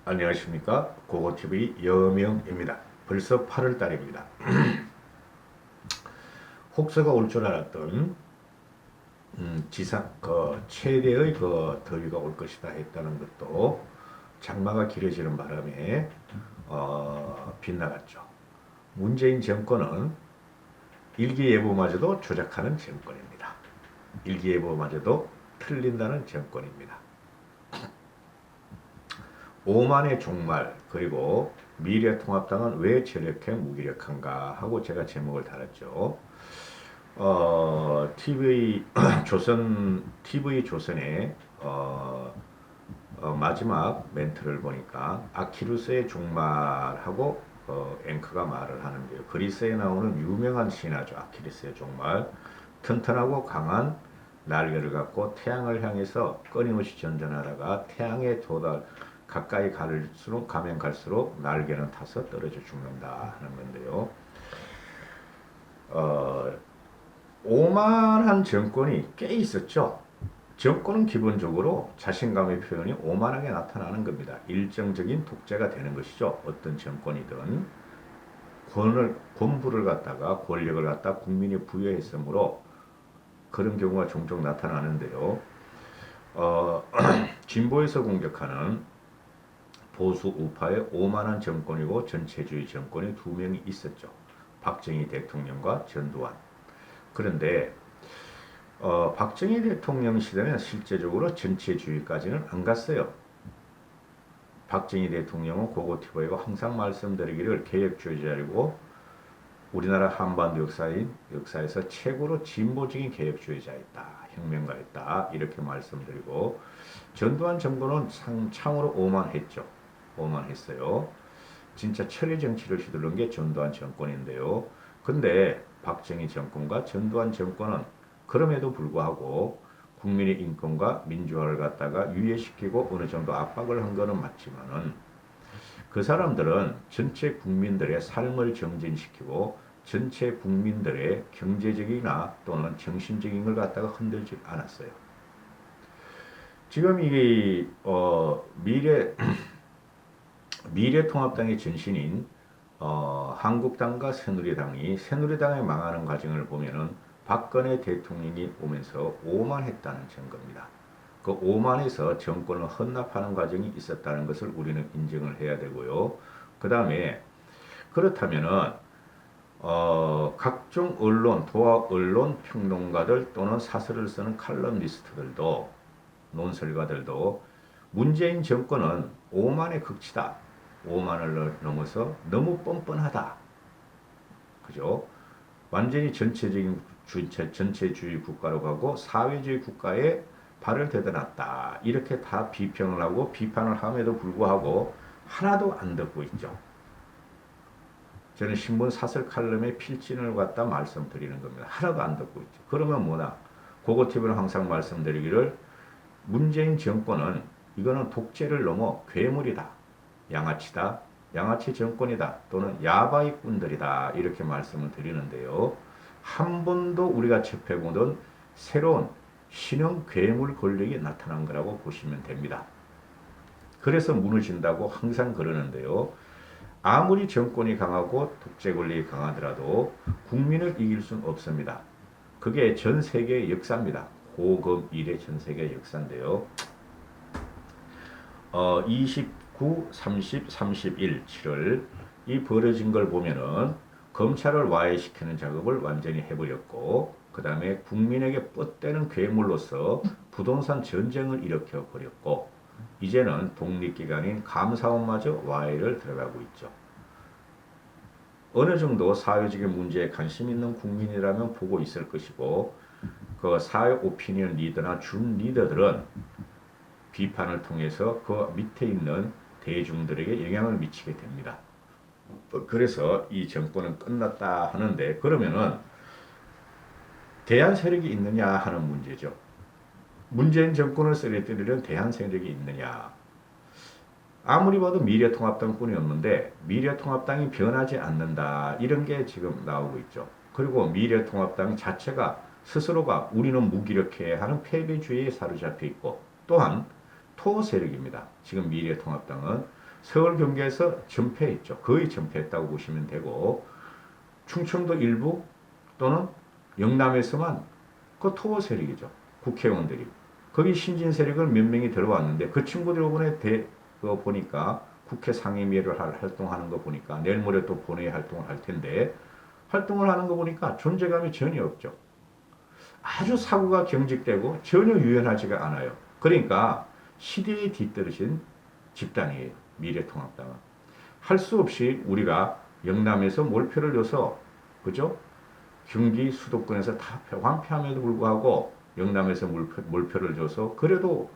안녕하십니까. 고고TV 여명입니다. 벌써 8월달입니다. 혹서가 올 줄 알았던 지상 최대의 더위가 올 것이다 했다는 것도 장마가 길어지는 바람에 빗나갔죠. 문재인 정권은 일기예보마저도 조작하는 정권입니다. 일기예보마저도 틀린다는 정권입니다. 오만의 종말 그리고 미래통합당은 왜 저렇게 무기력한가 하고 제가 제목을 달았죠. TV 조선의 마지막 멘트를 보니까 아키루스의 종말하고 앵커가 말을 하는데요. 그리스에 나오는 유명한 신화죠. 아키루스의 종말. 튼튼하고 강한 날개를 갖고 태양을 향해서 끊임없이 전전하다가 태양에 가까이 가면 갈수록 날개는 타서 떨어져 죽는다 하는 건데요. 어, 오만한 정권이 꽤 있었죠. 정권은 기본적으로 자신감의 표현이 오만하게 나타나는 겁니다. 일정적인 독재가 되는 것이죠. 어떤 정권이든 권부를 갖다가 권력을 갖다 국민이 부여했으므로 그런 경우가 종종 나타나는데요. 진보에서 공격하는 보수 우파의 오만한 정권이고 전체주의 정권이 두 명이 있었죠. 박정희 대통령과 전두환. 그런데 박정희 대통령 시대는 실제적으로 전체주의까지는 안 갔어요. 박정희 대통령은 고고티브에고 항상 말씀드리기를 개혁주의자이고 우리나라 한반도 역사에서 최고로 진보적인 개혁주의자였다. 혁명가였다. 이렇게 말씀드리고 전두환 정권은 참으로 오만했죠. 오만했어요. 진짜 철의 정치를 휘두른 게 전두환 정권인데요. 근데 박정희 정권과 전두환 정권은 그럼에도 불구하고 국민의 인권과 민주화를 갖다가 유예시키고 어느 정도 압박을 한 거는 맞지만은 그 사람들은 전체 국민들의 삶을 정진시키고 전체 국민들의 경제적이나 또는 정신적인 걸 갖다가 흔들지 않았어요. 지금 이 미래통합당의 전신인 한국당과 새누리당이 망하는 과정을 보면은 박근혜 대통령이 오면서 오만했다는 증거입니다. 그 오만해서 정권을 헌납하는 과정이 있었다는 것을 우리는 인정을 해야 되고요. 그 다음에 그렇다면은 각종 언론, 도합 언론 평론가들 또는 사설을 쓰는 칼럼니스트들도 논설가들도 문재인 정권은 오만의 극치다. 오만을 넘어서 너무 뻔뻔하다. 그죠? 완전히 전체주의 국가로 가고 사회주의 국가에 발을 대드놨다. 이렇게 다 비평을 하고 비판을 함에도 불구하고 하나도 안 듣고 있죠. 저는 신문 사설 칼럼의 필진을 갖다 말씀드리는 겁니다. 하나도 안 듣고 있죠. 그러면 뭐나? 고고TV는 항상 말씀드리기를 문재인 정권은 이거는 독재를 넘어 괴물이다. 양아치다. 양아치 정권이다. 또는 야바이꾼들이다. 이렇게 말씀을 드리는데요. 한 번도 우리가 접해보던 새로운 신형 괴물 권력이 나타난 거라고 보시면 됩니다. 그래서 무너진다고 항상 그러는데요. 아무리 정권이 강하고 독재 권력이 강하더라도 국민을 이길 수는 없습니다. 그게 전 세계의 역사입니다. 고금 이래 전 세계의 역사인데요. 29, 30, 31, 7월 이 벌어진 걸 보면은 검찰을 와해시키는 작업을 완전히 해버렸고 그 다음에 국민에게 뻗대는 괴물로서 부동산 전쟁을 일으켜 버렸고 이제는 독립기관인 감사원마저 와해를 들어가고 있죠. 어느 정도 사회적인 문제에 관심 있는 국민이라면 보고 있을 것이고 그 사회 오피니언 리더나 준 리더들은 비판을 통해서 그 밑에 있는 대중들에게 영향을 미치게 됩니다. 그래서 이 정권은 끝났다 하는데 그러면은 대한 세력이 있느냐 하는 문제죠. 문재인 정권을 쓰러뜨리는 대한 세력이 있느냐. 아무리 봐도 미래통합당뿐이었는데 미래통합당이 변하지 않는다. 이런 게 지금 나오고 있죠. 그리고 미래통합당 자체가 스스로가 우리는 무기력해 하는 패배주의에 사로잡혀 있고 또한 토 세력입니다. 지금 미래통합당은 서울 경기에서 전패했죠. 거의 전패했다고 보시면 되고 충청도 일부 또는 영남에서만 그 토호 세력이죠. 국회의원들이. 거기 신진 세력을 몇 명이 들어왔는데 그 친구들 이번에 보니까 국회 상임위를 활동하는 거 보니까 내일 모레 또 본회의 활동을 할 텐데 활동을 하는 거 보니까 존재감이 전혀 없죠. 아주 사고가 경직되고 전혀 유연하지가 않아요. 그러니까 시대에 뒤떨어진 집단이에요. 미래통합당은. 할 수 없이 우리가 영남에서 몰표를 줘서 그죠? 경기 수도권에서 다 완패함에도 불구하고 영남에서 몰표를 줘서 그래도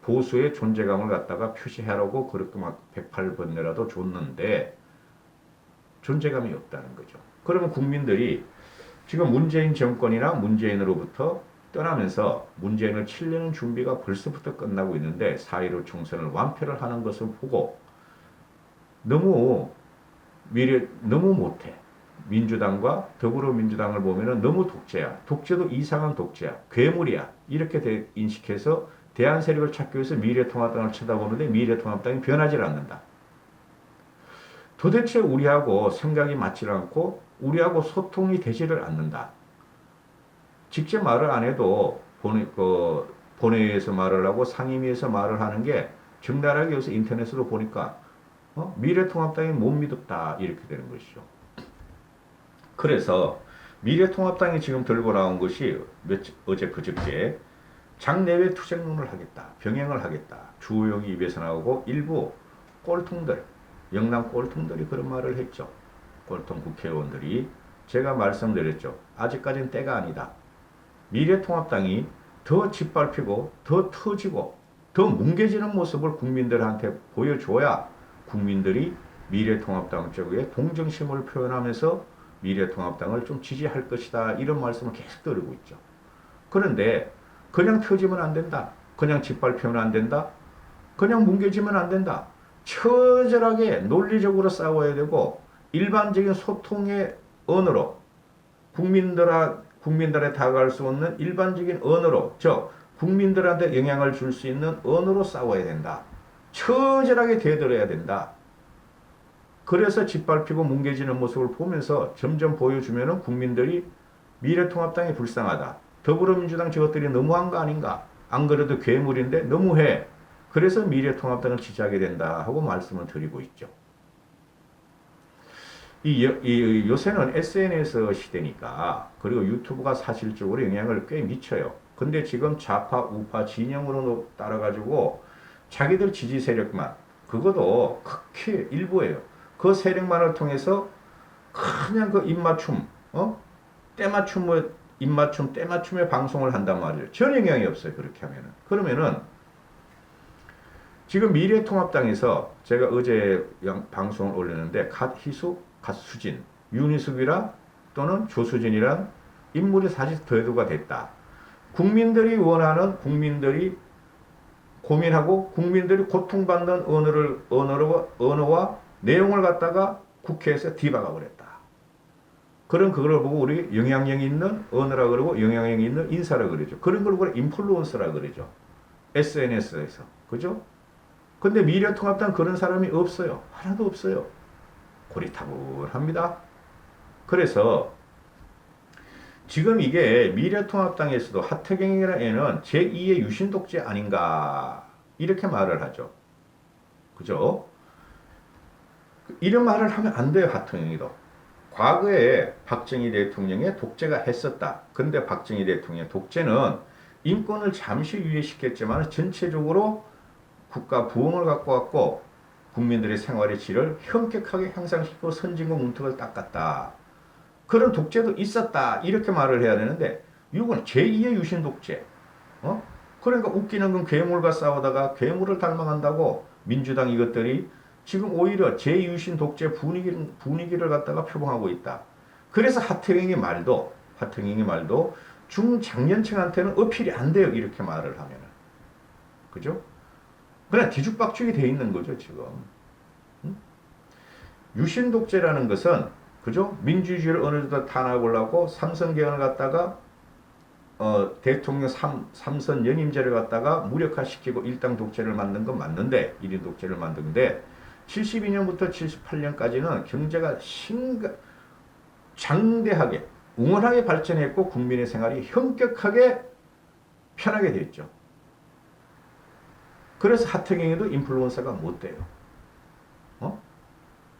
보수의 존재감을 갖다가 표시하라고 그렇게 막 108번내라도 줬는데 존재감이 없다는 거죠. 그러면 국민들이 지금 문재인 정권이나 문재인으로부터 떠나면서 문재인을 치려는 준비가 벌써부터 끝나고 있는데 4.15 총선을 완패를 하는 것을 보고 너무 못해. 민주당과 더불어민주당을 보면은 너무 독재야. 독재도 이상한 독재야. 괴물이야. 이렇게 인식해서 대안 세력을 찾기 위해서 미래통합당을 쳐다보는데 미래통합당이 변하지 않는다. 도대체 우리하고 생각이 맞지 않고 우리하고 소통이 되지를 않는다. 직접 말을 안 해도 본회의에서 말을 하고 상임위에서 말을 하는 게 적나라하게 요새 인터넷으로 보니까 미래통합당이 못 믿었다 이렇게 되는 것이죠. 그래서 미래통합당이 지금 들고 나온 것이 어제 그저께 장내외 투쟁론을 하겠다. 병행을 하겠다. 주호영이 입에서 나오고 일부 꼴통들, 영남 꼴통들이 그런 말을 했죠. 꼴통 국회의원들이 제가 말씀드렸죠. 아직까지는 때가 아니다. 미래통합당이 더 짓밟히고 더 터지고 더 뭉개지는 모습을 국민들한테 보여줘야 국민들이 미래통합당 쪽에 동정심을 표현하면서 미래통합당을 좀 지지할 것이다. 이런 말씀을 계속 드리고 있죠. 그런데 그냥 터지면 안 된다. 그냥 짓밟히면 안 된다. 그냥 뭉개지면 안 된다. 처절하게 논리적으로 싸워야 되고 일반적인 소통의 언어로 국민들에 다가갈 수 없는 일반적인 언어로 국민들한테 영향을 줄 수 있는 언어로 싸워야 된다. 처절하게 대들어야 된다. 그래서 짓밟히고 뭉개지는 모습을 보면서 점점 보여주면은 국민들이 미래통합당이 불쌍하다. 더불어민주당 저것들이 너무한 거 아닌가. 안 그래도 괴물인데 너무해. 그래서 미래통합당을 지지하게 된다 하고 말씀을 드리고 있죠. 요새는 SNS 시대니까 그리고 유튜브가 사실적으로 영향을 꽤 미쳐요. 근데 지금 좌파 우파 진영으로 따라가지고 자기들 지지 세력만 그것도 극히 일부예요. 그 세력만을 통해서 그냥 그 입맞춤 때맞춤의 방송을 한단 말이에요. 전 영향이 없어요. 그렇게 하면은. 그러면은 지금 미래통합당에서 제가 어제 방송을 올렸는데 갓희숙, 갓수진, 윤희숙이라 또는 조수진이란 인물이 사실 대두가 됐다. 국민들이 원하는 국민들이 고민하고 국민들이 고통받는 언어와 내용을 갖다가 국회에서 뒤박아 버렸다. 그런 그걸 보고 우리 영향력 있는 언어라 그러고 영향력 있는 인사라 그러죠. 그런 걸 우리 인플루언서라 그러죠. SNS에서. 그죠? 근데 미래통합당 그런 사람이 없어요. 하나도 없어요. 고리타분합니다. 그래서 지금 이게 미래통합당에서도 하태경이라는 애는 제2의 유신독재 아닌가 이렇게 말을 하죠. 그죠? 이런 말을 하면 안 돼요. 하태경이도. 과거에 박정희 대통령의 독재가 했었다. 근데 박정희 대통령의 독재는 인권을 잠시 유예시켰지만 전체적으로 국가 부흥을 갖고 왔고 국민들의 생활의 질을 현격하게 향상시키고 선진국 문턱을 닦았다. 그런 독재도 있었다. 이렇게 말을 해야 되는데 이건 제2의 유신 독재. 그러니까 웃기는 건 괴물과 싸우다가 괴물을 닮아간다고 민주당 이것들이 지금 오히려 제2유신 독재 분위기를 갖다가 표방하고 있다. 그래서 하태경의 말도 중장년층한테는 어필이 안 돼요. 이렇게 말을 하면은. 그죠? 그냥 뒤죽박죽이 돼 있는 거죠, 지금. 유신 독재라는 것은, 그죠? 민주주의를 어느 정도 탄압하려고 삼선개헌을 갖다가, 대통령 3선 연임제를 갖다가 무력화시키고 일당 독재를 만든 건 맞는데, 1인 독재를 만드는데, 72년부터 78년까지는 경제가 장대하게 웅원하게 발전했고 국민의 생활이 현격하게 편하게 됐죠. 그래서 하태경에도 인플루언서가 못 돼요.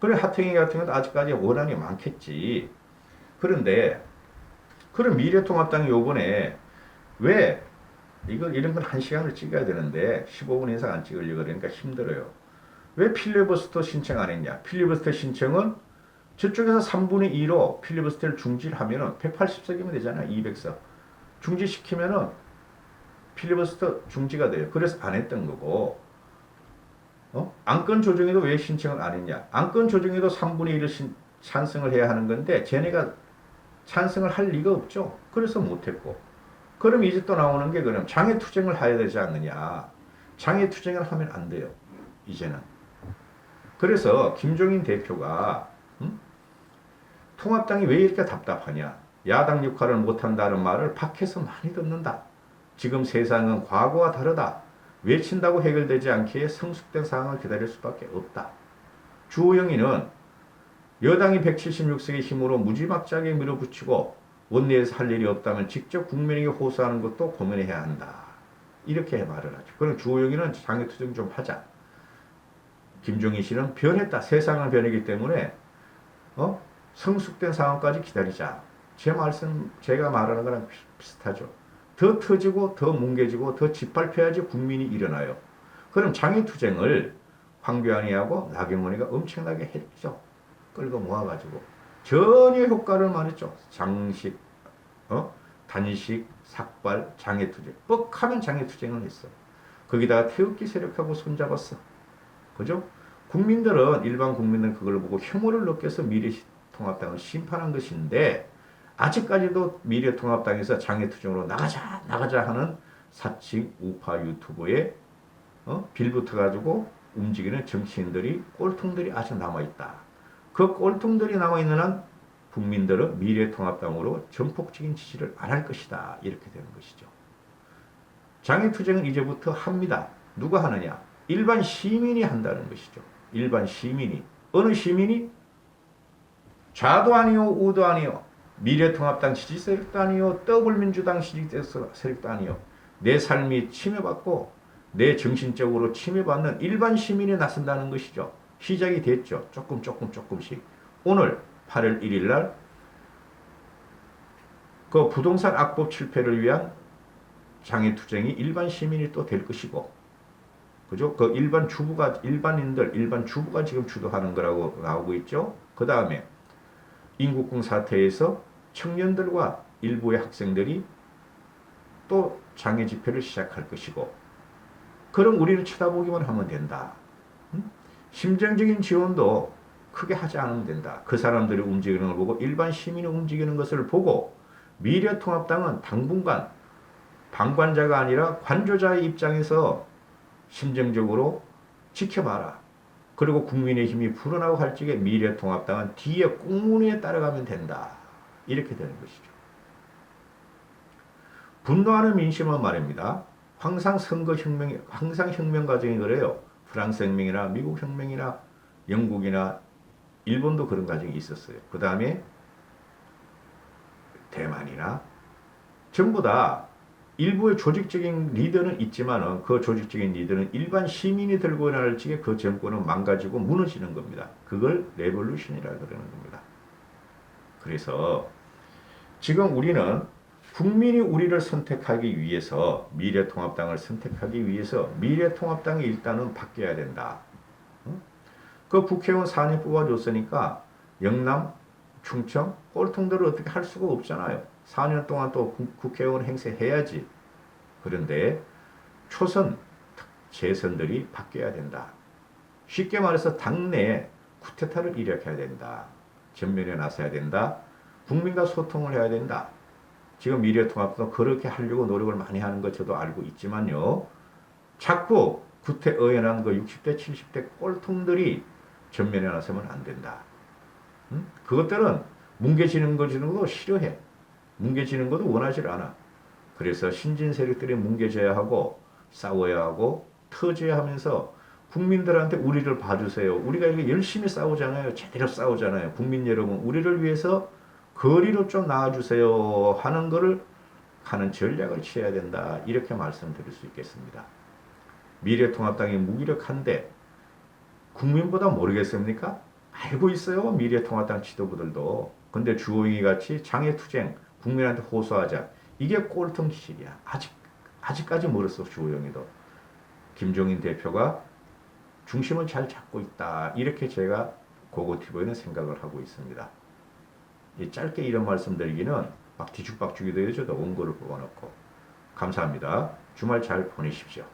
그래 하태경 같은 경우도 아직까지 원한이 많겠지. 그런데 그럼 미래통합당이 요번에 왜 이런 건 1시간을 찍어야 되는데 15분 이상 안 찍으려고 그러니까 힘들어요. 왜 필리버스터 신청 안 했냐? 필리버스터 신청은 저쪽에서 3분의 2로 필리버스터를 중지하면은 180석이면 되잖아요. 200석. 중지시키면은 필리버스터 중지가 돼요. 그래서 안 했던 거고. 안건 조정에도 왜 신청을 안 했냐? 안건 조정에도 3분의 1을 찬성을 해야 하는 건데 쟤네가 찬성을 할 리가 없죠. 그래서 못했고. 그럼 이제 또 나오는 게 그럼 장애투쟁을 해야 되지 않느냐. 장애투쟁을 하면 안 돼요. 이제는. 그래서 김종인 대표가 통합당이 왜 이렇게 답답하냐. 야당 역할을 못한다는 말을 밖에서 많이 듣는다. 지금 세상은 과거와 다르다. 외친다고 해결되지 않기에 성숙된 상황을 기다릴 수밖에 없다. 주호영이는 여당이 176석의 힘으로 무지막지하게 밀어붙이고 원내에서 할 일이 없다면 직접 국민에게 호소하는 것도 고민해야 한다. 이렇게 말을 하죠. 그럼 주호영이는 장애투쟁 좀 하자. 김종인 씨는 변했다. 세상은 변하기 때문에 성숙된 상황까지 기다리자. 제가 말하는 거랑 비슷하죠. 더 터지고 더 뭉개지고 더 짓밟혀야지 국민이 일어나요. 그럼 장애투쟁을 황교안이하고 나경원이가 엄청나게 했죠. 끌고 모아가지고 전혀 효과를 말했죠. 장식, 단식, 삭발, 장애투쟁. 뻑하면 장애투쟁을 했어. 거기다가 태극기 세력하고 손잡았어. 그죠? 일반 국민들은 그걸 보고 혐오를 느껴서 미래통합당을 심판한 것인데 아직까지도 미래통합당에서 장애투쟁으로 나가자 하는 사칭 우파 유튜브에 빌붙어가지고 움직이는 정치인들이 꼴통들이 아직 남아있다. 그 꼴통들이 남아있는 한 국민들은 미래통합당으로 전폭적인 지지를 안 할 것이다. 이렇게 되는 것이죠. 장애투쟁은 이제부터 합니다. 누가 하느냐? 일반 시민이 한다는 것이죠. 일반 시민이. 어느 시민이? 좌도 아니요 우도 아니요 미래통합당 지지 세력도 아니요 더블민주당 지지 세력도 아니요 내 삶이 침해받고 내 정신적으로 침해받는 일반 시민이 나선다는 것이죠. 시작이 됐죠. 조금씩. 오늘 8월 1일 날 그 부동산 악법 실패를 위한 장애투쟁이 일반 시민이 또 될 것이고, 그죠? 그 일반 주부가 지금 주도하는 거라고 나오고 있죠. 그 다음에 인국궁 사태에서 청년들과 일부의 학생들이 또 장애 집회를 시작할 것이고, 그럼 우리는 쳐다보기만 하면 된다. 심정적인 지원도 크게 하지 않으면 된다. 그 사람들이 움직이는 걸 보고 일반 시민이 움직이는 것을 보고 미래통합당은 당분간 방관자가 아니라 관조자의 입장에서 심정적으로 지켜봐라. 그리고 국민의힘이 불어나고 할 적에 미래통합당은 뒤에 꽁무니에 따라가면 된다. 이렇게 되는 것이죠. 분노하는 민심은 말입니다. 항상 혁명 과정이 그래요. 프랑스 혁명이나 미국 혁명이나 영국이나 일본도 그런 과정이 있었어요. 그 다음에 대만이나 전부 다 일부의 조직적인 리더는 있지만은 그 조직적인 리더는 일반 시민이 들고 일어날 적에 그 정권은 망가지고 무너지는 겁니다. 그걸 레볼루션이라고 그러는 겁니다. 그래서 지금 우리는 국민이 우리를 선택하기 위해서 미래통합당을 선택하기 위해서 미래통합당이 일단은 바뀌어야 된다. 그 국회의원 4년 뽑아줬으니까 영남, 충청, 꼴통들을 어떻게 할 수가 없잖아요. 4년 동안 또 국회의원 행세해야지. 그런데 초선, 재선들이 바뀌어야 된다. 쉽게 말해서 당내에 쿠데타를 일으켜야 된다. 전면에 나서야 된다. 국민과 소통을 해야 된다. 지금 미래통합도 그렇게 하려고 노력을 많이 하는 것 저도 알고 있지만요. 자꾸 구태의연한 그 60대, 70대 꼴통들이 전면에 나서면 안 된다. 그것들은 뭉개지는 것도 싫어해. 뭉개지는 것도 원하지 않아. 그래서 신진 세력들이 뭉개져야 하고 싸워야 하고 터져야 하면서 국민들한테 우리를 봐주세요. 우리가 이렇게 열심히 싸우잖아요. 제대로 싸우잖아요. 국민 여러분, 우리를 위해서 거리로 좀 나와주세요 하는 거를 하는 전략을 취해야 된다. 이렇게 말씀드릴 수 있겠습니다. 미래통합당이 무기력한데 국민보다 모르겠습니까? 알고 있어요. 미래통합당 지도부들도. 근데 주호영이 같이 장애투쟁, 국민한테 호소하자. 이게 꼴통기질이야. 아직까지 멀었어, 주호영이도. 김종인 대표가 중심을 잘 잡고 있다. 이렇게 제가 고고티브에는 생각을 하고 있습니다. 짧게 이런 말씀드리기는 막 뒤죽박죽이 되어져도 원고를 뽑아놓고. 감사합니다. 주말 잘 보내십시오.